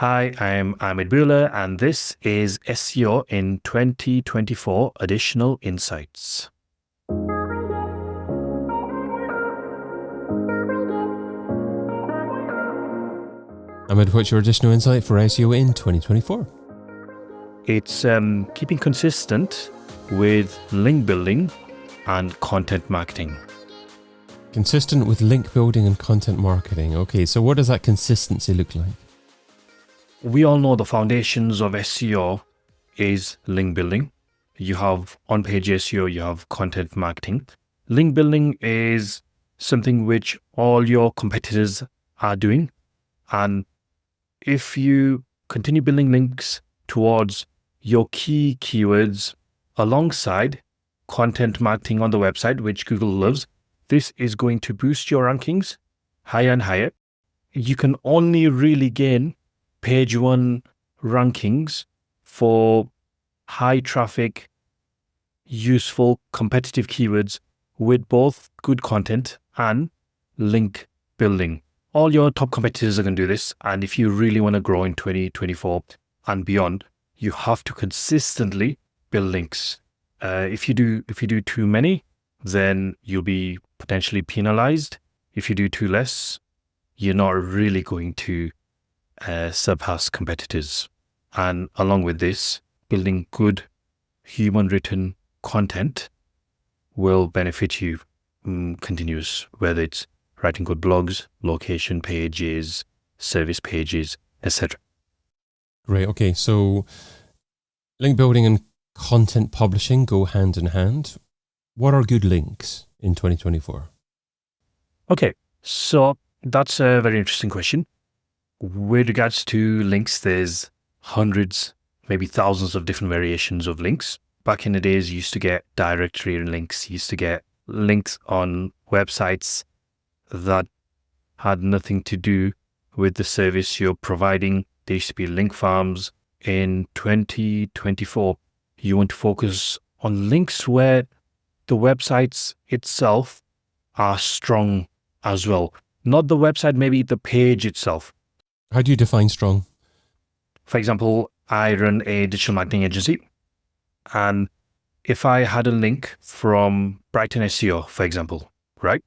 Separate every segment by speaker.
Speaker 1: Hi, I'm Ahmed Bhula, and this is SEO in 2024 Additional Insights.
Speaker 2: Ahmed, what's your additional insight for SEO in 2024?
Speaker 1: It's keeping consistent with link building and content marketing.
Speaker 2: Consistent with link building and content marketing. Okay, so what does that consistency look like?
Speaker 1: We all know the foundations of SEO is link building. You have on-page SEO, you have content marketing. Link building is something which all your competitors are doing. And if you continue building links towards your key keywords alongside content marketing on the website, which Google loves, this is going to boost your rankings higher and higher. You can only really gain page one rankings for high traffic, useful, competitive keywords with both good content and link building. All your top competitors are going to do this. And if you really want to grow in 2024 and beyond, you have to consistently build links. If you do too many, then you'll be potentially penalized. If you do too less, you're not really going to surpass competitors. And along with this, building good human written content will benefit you continuous, whether it's writing good blogs, location pages, service pages, etc.
Speaker 2: Great. Okay, so link building and content publishing go hand in hand. What are good links in 2024?
Speaker 1: Okay, so that's a very interesting question. With regards to links, there's hundreds, maybe thousands of different variations of links. Back in the days, you used to get directory links, you used to get links on websites that had nothing to do with the service you're providing. There used to be link farms. In 2024, you want to focus on links where the websites itself are strong as well. Not the website, maybe the page itself.
Speaker 2: How do you define strong?
Speaker 1: For example, I run a digital marketing agency. And if I had a link from Brighton SEO, for example, right?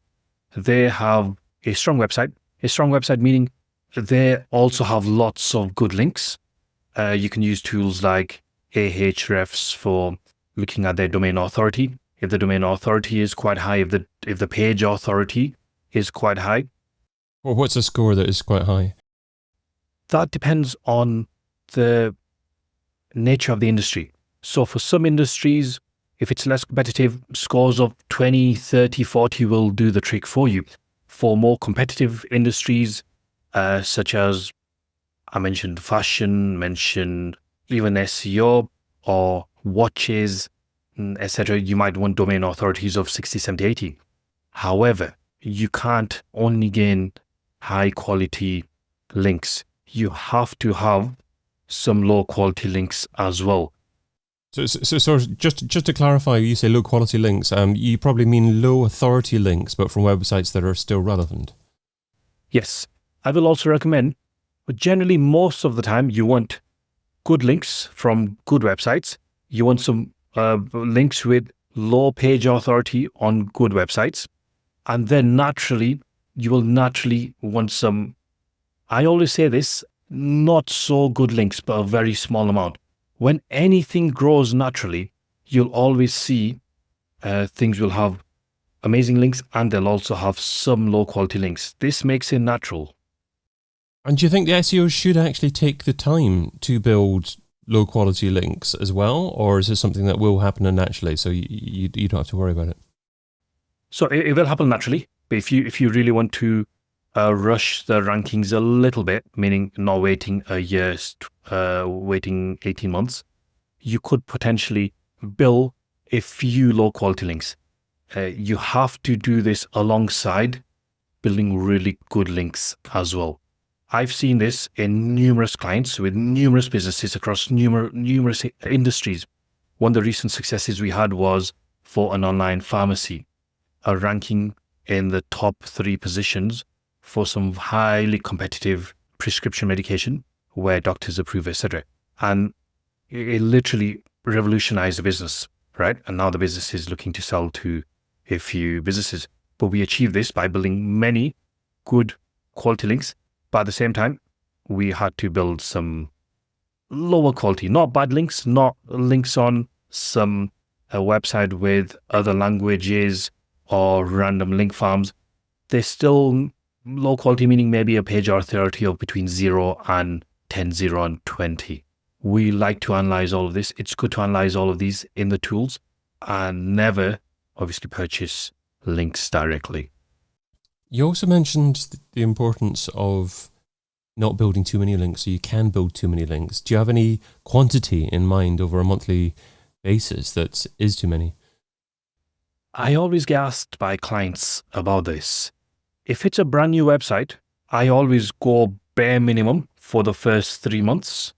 Speaker 1: They have a strong website meaning they also have lots of good links. You can use tools like Ahrefs for looking at their domain authority. If the domain authority is quite high, if the page authority is quite high.
Speaker 2: Well, what's a score that is quite high?
Speaker 1: That depends on the nature of the industry. So for some industries, if it's less competitive, scores of 20, 30, 40 will do the trick for you. For more competitive industries, such as I mentioned fashion, mentioned even SEO or watches, etc., you might want domain authorities of 60, 70, 80. However, you can't only gain high quality links. You have to have some low quality links as well.
Speaker 2: So just to clarify, you say low quality links. You probably mean low authority links, but from websites that are still relevant.
Speaker 1: Yes, I will also recommend, but generally most of the time you want good links from good websites. You want some links with low page authority on good websites. And then you will naturally want some, I always say this, not so good links, but a very small amount. When anything grows naturally, you'll always see things will have amazing links and they'll also have some low quality links. This makes it natural.
Speaker 2: And do you think the SEOs should actually take the time to build low quality links as well? Or is this something that will happen naturally, so you don't have to worry about it?
Speaker 1: So it will happen naturally. But if you really want to rush the rankings a little bit, meaning not waiting a year, waiting 18 months, you could potentially build a few low quality links. You have to do this alongside building really good links as well. I've seen this in numerous clients with numerous businesses across numerous industries. One of the recent successes we had was for an online pharmacy, a ranking in the top 3 positions for some highly competitive prescription medication where doctors approve, etc. And it literally revolutionized the business, right? And now the business is looking to sell to a few businesses. But we achieved this by building many good quality links. But at the same time, we had to build some lower quality, not bad links, not links on some website with other languages or random link farms. They're still low quality, meaning maybe a page authority of between 0 and 10, 0 and 20. We like to analyze all of this. It's good to analyze all of these in the tools and never obviously purchase links directly.
Speaker 2: You also mentioned the importance of not building too many links, so you can build too many links. Do you have any quantity in mind over a monthly basis that is too many?
Speaker 1: I always get asked by clients about this. If it's a brand new website, I always go bare minimum for the first 3 months.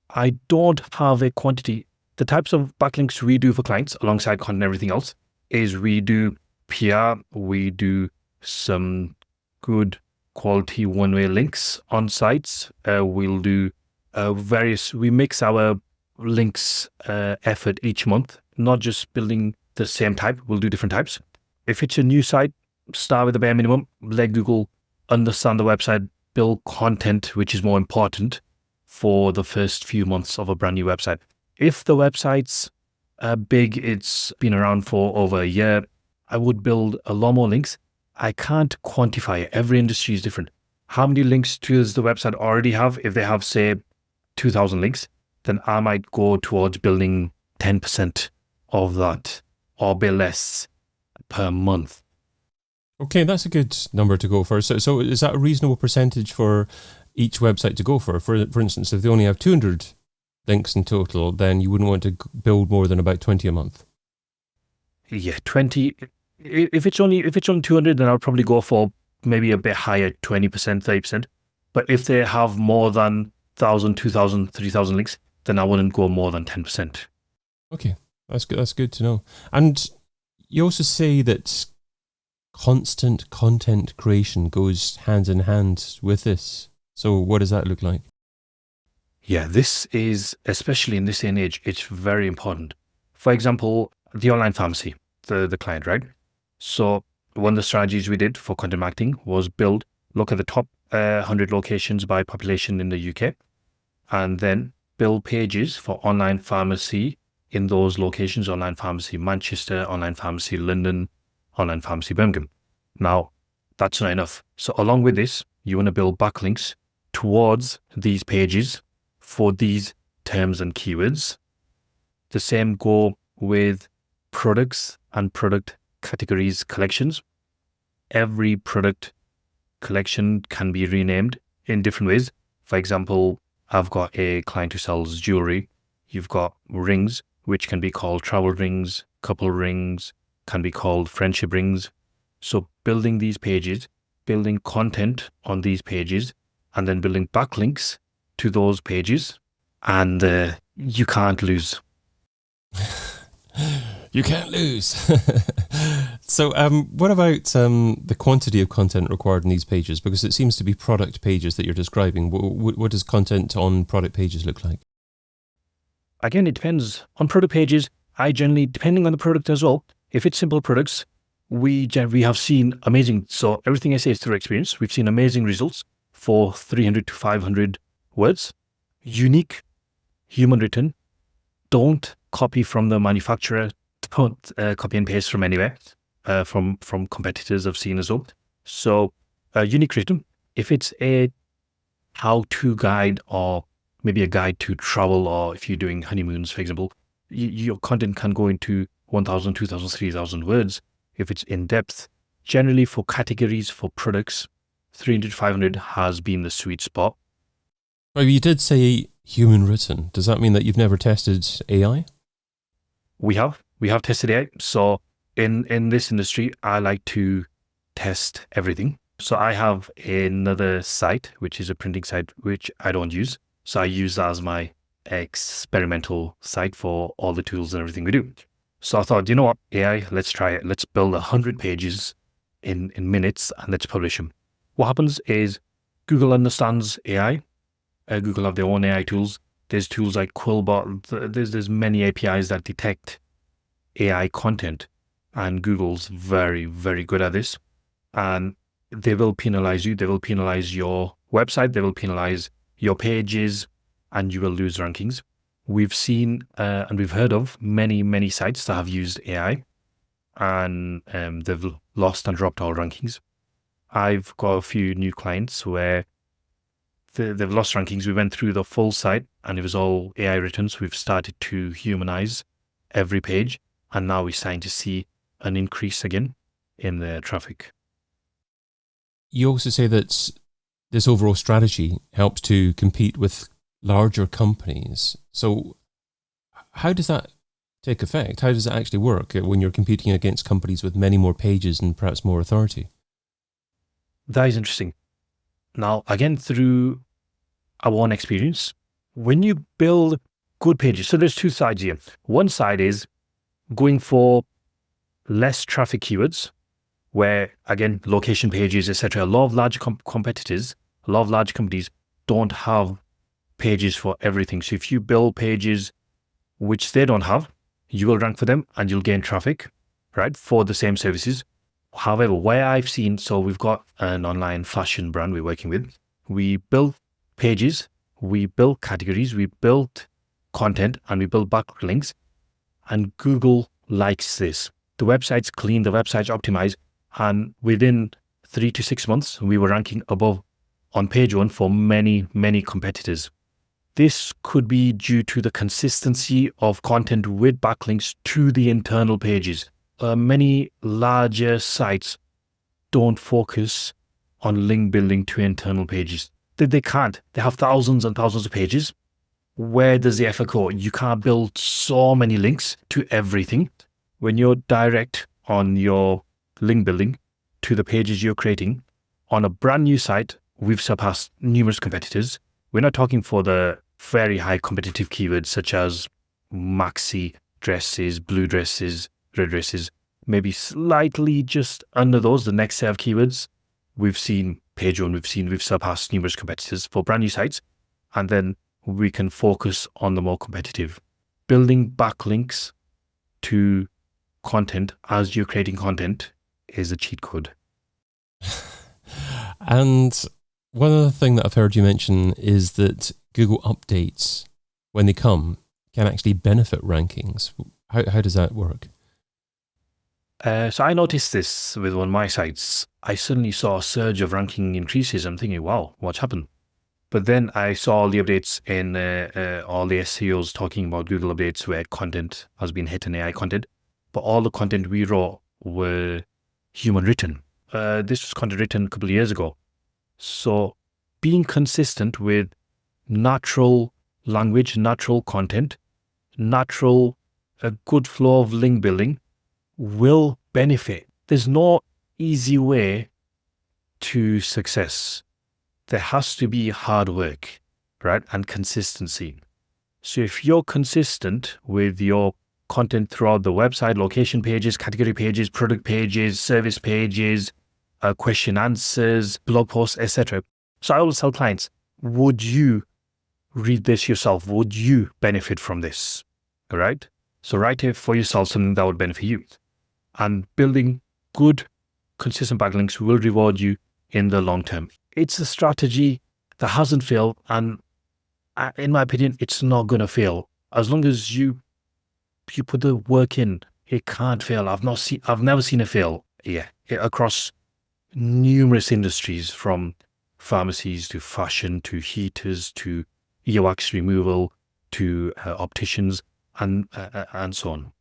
Speaker 1: I don't have a quantity. The types of backlinks we do for clients alongside content and everything else is we do PR, we do some good quality one-way links on sites. We'll do we mix our links effort each month, not just building the same type. We'll do different types. If it's a new site, start with the bare minimum, let Google understand the website, build content, which is more important for the first few months of a brand new website. If the website's big, it's been around for over a year, I would build a lot more links. I can't quantify it. Every industry is different. How many links does the website already have? If they have, say, 2,000 links, then I might go towards building 10% of that or a bit less per month.
Speaker 2: Okay, that's a good number to go for. So is that a reasonable percentage for each website to go for? For instance, if they only have 200 links in total, then you wouldn't want to build more than about 20 a month.
Speaker 1: Yeah, 20. If it's only 200, then I'll probably go for maybe a bit higher, 20%, 30%. But if they have more than 1,000, 2,000, 3,000 links, then I wouldn't go more than 10%.
Speaker 2: Okay, that's good. That's good to know. And you also say that constant content creation goes hand in hand with this. So what does that look like?
Speaker 1: Yeah, this is, especially in this day and age, it's very important. For example, the online pharmacy, the client, right? So one of the strategies we did for content marketing was look at the top 100 locations by population in the UK, and then build pages for online pharmacy in those locations: online pharmacy Manchester, online pharmacy London, online pharmacy Birmingham. Now, that's not enough. So along with this, you want to build backlinks towards these pages for these terms and keywords. The same go with products and product categories collections. Every product collection can be renamed in different ways. For example, I've got a client who sells jewelry. You've got rings, which can be called travel rings, couple rings, can be called friendship rings. So building these pages, building content on these pages, and then building backlinks to those pages, and you can't lose.
Speaker 2: You can't lose. So what about the quantity of content required in these pages? Because it seems to be product pages that you're describing. What does content on product pages look like?
Speaker 1: Again, it depends. On product pages, I generally, depending on the product as well, if it's simple products, we have seen amazing, so everything I say is through experience. We've seen amazing results for 300 to 500 words. Unique, human written. Don't copy from the manufacturer. Don't copy and paste from anywhere, from competitors I've seen as well. So unique written. If it's a how-to guide or maybe a guide to travel, or if you're doing honeymoons, for example, your content can go into 1,000, 2,000, 3,000 words. If it's in depth, generally for categories, for products, 300 to 500 has been the sweet spot.
Speaker 2: Well, you did say human written. Does that mean that you've never tested AI?
Speaker 1: We have tested AI. So in this industry, I like to test everything. So I have another site, which is a printing site, which I don't use. So I use that as my experimental site for all the tools and everything we do. So I thought, you know what, AI, let's try it. Let's build 100 pages in minutes and let's publish them. What happens is Google understands AI. Google have their own AI tools. There's tools like Quillbot. There's many APIs that detect AI content, and Google's very, very good at this. And they will penalize you. They will penalize your website. They will penalize your pages, and you will lose rankings. We've seen and we've heard of many, many sites that have used AI, and they've lost and dropped all rankings. I've got a few new clients where they've lost rankings. We went through the full site and it was all AI written. So we've started to humanize every page, and now we're starting to see an increase again in the traffic.
Speaker 2: You also say that this overall strategy helps to compete with larger companies. So how does that take effect? How does it actually work when you're competing against companies with many more pages and perhaps more authority?
Speaker 1: That is interesting. Now, again, through our own experience, when you build good pages, so there's two sides here. One side is going for less traffic keywords, where, again, location pages, etc. A lot of large competitors, a lot of large companies don't have pages for everything. So if you build pages which they don't have, you will rank for them and you'll gain traffic, right, for the same services. However, where I've seen, so we've got an online fashion brand we're working with. We build pages, we build categories, we build content, and we build backlinks. And Google likes this. The website's clean, the website's optimized, and within 3 to 6 months, we were ranking above on page one for many, many competitors. This could be due to the consistency of content with backlinks to the internal pages. Many larger sites don't focus on link building to internal pages. They can't. They have thousands and thousands of pages. Where does the effort go? You can't build so many links to everything. When you're direct on your link building to the pages you're creating on a brand new site, we've surpassed numerous competitors. We're not talking for the very high competitive keywords such as maxi dresses, blue dresses, red dresses, maybe slightly just under those, the next set of keywords. We've seen page one, we've surpassed numerous competitors for brand new sites, and then we can focus on the more competitive. Building backlinks to content as you're creating content is a cheat code.
Speaker 2: And one other thing that I've heard you mention is that Google updates, when they come, can actually benefit rankings. How does that work?
Speaker 1: So I noticed this with one of my sites. I suddenly saw a surge of ranking increases. I'm thinking, wow, what's happened? But then I saw all the updates in all the SEOs talking about Google updates where content has been hit in AI content. But all the content we wrote were human written. This was content written a couple of years ago. So being consistent with natural language, natural content, a good flow of link building will benefit. There's no easy way to success. There has to be hard work, right? And consistency. So if you're consistent with your content throughout the website, location pages, category pages, product pages, service pages, question answers, blog posts, etc. So I always tell clients, would you read this yourself? Would you benefit from this? All right? So write it for yourself, something that would benefit you. And building good, consistent backlinks will reward you in the long term. It's a strategy that hasn't failed, and in my opinion, it's not going to fail. As long as you put the work in, it can't fail. I've never seen it fail. Yeah, across numerous industries, from pharmacies to fashion to heaters to earwax removal to opticians and so on.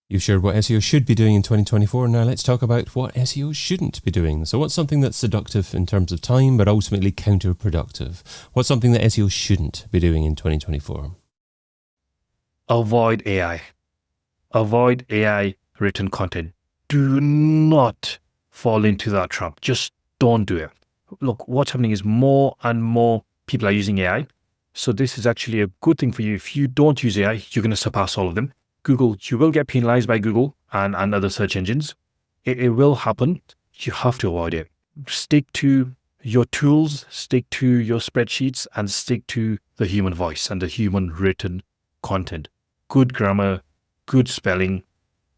Speaker 2: You've shared what SEO should be doing in 2024. Now let's talk about what SEO shouldn't be doing. So what's something that's seductive in terms of time, but ultimately counterproductive? What's something that SEO shouldn't be doing in 2024?
Speaker 1: Avoid AI. Avoid AI written content. Do not fall into that trap. Just don't do it. Look, what's happening is more and more people are using AI. So this is actually a good thing for you. If you don't use AI, you're going to surpass all of them. Google, you will get penalized by Google and other search engines. It will happen. You have to avoid it. Stick to your tools, stick to your spreadsheets, and stick to the human voice and the human written content. Good grammar, good spelling,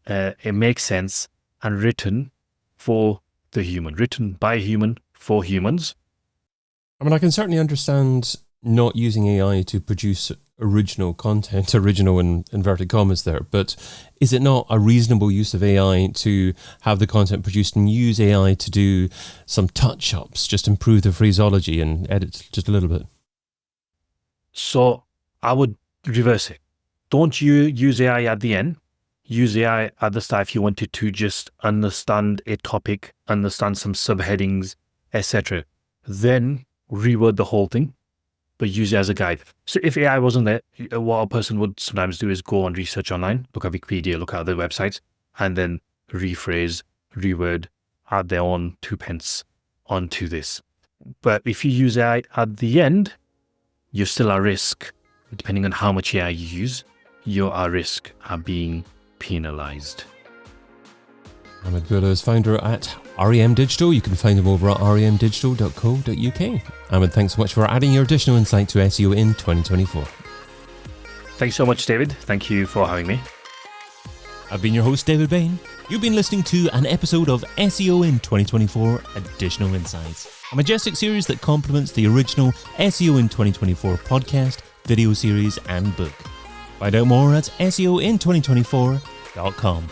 Speaker 1: it makes sense, and written for the human, written by a human for humans.
Speaker 2: I mean, I can certainly understand not using AI to produce original content, original in inverted commas there, but is it not a reasonable use of AI to have the content produced and use AI to do some touch-ups, just improve the phraseology and edit just a little bit?
Speaker 1: So I would reverse it. Don't you use AI at the end. Use AI at the start if you wanted to just understand a topic, understand some subheadings, etc. Then reword the whole thing, but use it as a guide. So if AI wasn't there, what a person would sometimes do is go and research online, look at Wikipedia, look at other websites, and then rephrase, reword, add their own 2 pence onto this. But if you use AI at the end, you're still at risk. Depending on how much AI you use, you're at risk of being penalized.
Speaker 2: Ahmed Bhula is founder at REM Digital. You can find him over at remdigital.co.uk. Ahmed, thanks so much for adding your additional insight to SEO in 2024.
Speaker 1: Thanks so much, David. Thank you for having me.
Speaker 2: I've been your host, David Bain. You've been listening to an episode of SEO in 2024 Additional Insights, a Majestic series that complements the original SEO in 2024 podcast, video series, and book. Find out more at seoin2024.com.